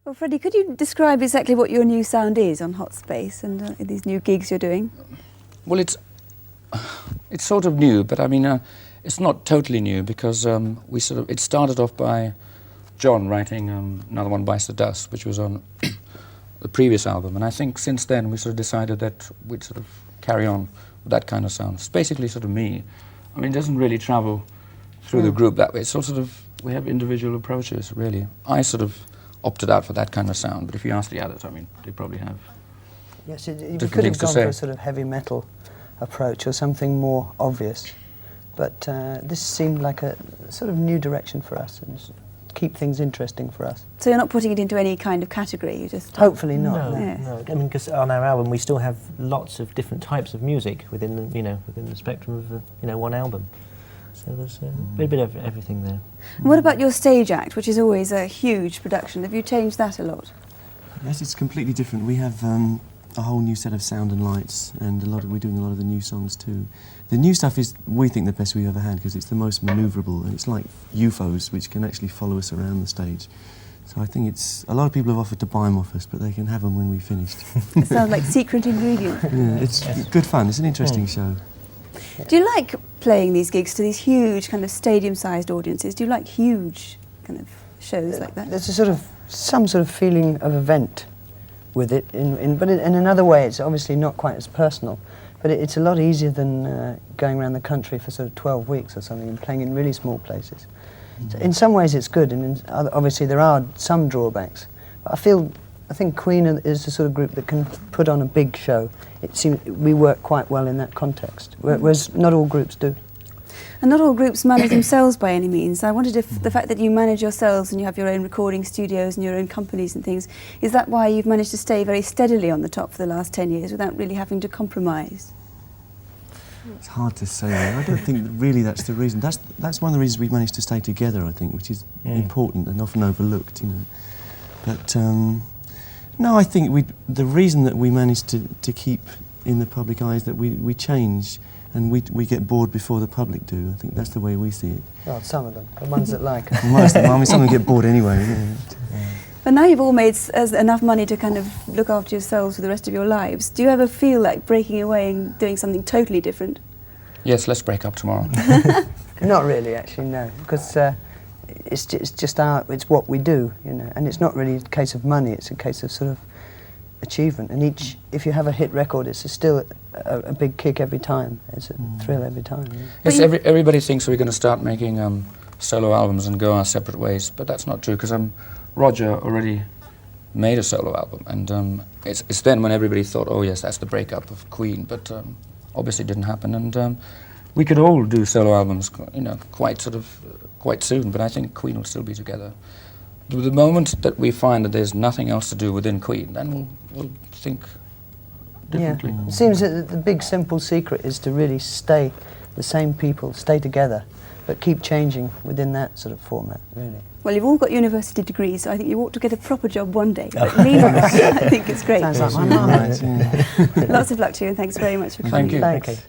Well, Freddie, could you describe exactly what your new sound is on Hot Space and these new gigs you're doing? Well, it's sort of new, but I mean, it's not totally new because it started off by John writing another one, Bites the Dust, which was on the previous album, and I think since then we sort of decided that we'd sort of carry on with that kind of sound. It's basically sort of me. I mean, it doesn't really travel through the group that way. It's sort of, we have individual approaches, really. I sort of opted out for that kind of sound, but if you ask the others, I mean, they probably have. Yes, you could have gone for a sort of heavy metal approach or something more obvious, but this seemed like a sort of new direction for us and keep things interesting for us. So you're not putting it into any kind of category, you just... Hopefully not. No, Yeah. no. I mean, because on our album we still have lots of different types of music within the, within the spectrum of one album. So there's a bit of everything there. And what about your stage act, which is always a huge production? Have you changed that a lot? Yes, it's completely different. We have a whole new set of sound and lights, and we're doing a lot of the new songs too. The new stuff is, we think, the best we've ever had because it's the most manoeuvrable, and it's like UFOs which can actually follow us around the stage. So I think a lot of people have offered to buy them off us, but they can have them when we've finished. It sounds like secret ingredient. Yeah, it's good fun. It's an interesting show. Do you like playing these gigs to these huge kind of stadium-sized audiences? Do you like huge kind of shows like that? There's some sort of feeling of event with it, but in another way it's obviously not quite as personal, but it's a lot easier than going around the country for sort of 12 weeks or something and playing in really small places. So in some ways it's good, and obviously there are some drawbacks. But I think Queen is the sort of group that can put on a big show. It seems we work quite well in that context, whereas not all groups do. And not all groups manage themselves by any means. I wondered if the fact that you manage yourselves and you have your own recording studios and your own companies and things, is that why you've managed to stay very steadily on the top for the last 10 years without really having to compromise? It's hard to say. I don't think that really that's the reason. That's one of the reasons we've managed to stay together, I think, which is important and often overlooked, But no, I think the reason that we managed to keep in the public eye is that we change and we get bored before the public do. I think that's the way we see it. Well, some of them, the ones that like us. Most of them, I mean, some of them get bored anyway. Yeah. But now you've all made enough money to kind of look after yourselves for the rest of your lives. Do you ever feel like breaking away and doing something totally different? Yes, let's break up tomorrow. Not really, actually, no, because it's what we do, and it's not really a case of money. It's a case of sort of achievement. And if you have a hit record, it's still a big kick every time. It's a thrill every time. Yes, everybody thinks we're going to start making solo albums and go our separate ways, but that's not true because Roger already made a solo album, and it's then when everybody thought, oh yes, that's the breakup of Queen, but obviously it didn't happen, and we could all do solo albums, quite soon, but I think Queen will still be together. The moment that we find that there's nothing else to do within Queen, then we'll think differently. Yeah. It seems that the big simple secret is to really stay the same people, stay together, but keep changing within that sort of format, really. Well, you've all got university degrees, so I think you ought to get a proper job one day. But meanwhile, I think it's great. Sounds like my mum. Lots of luck to you, and thanks very much for coming. Thank you. Thanks.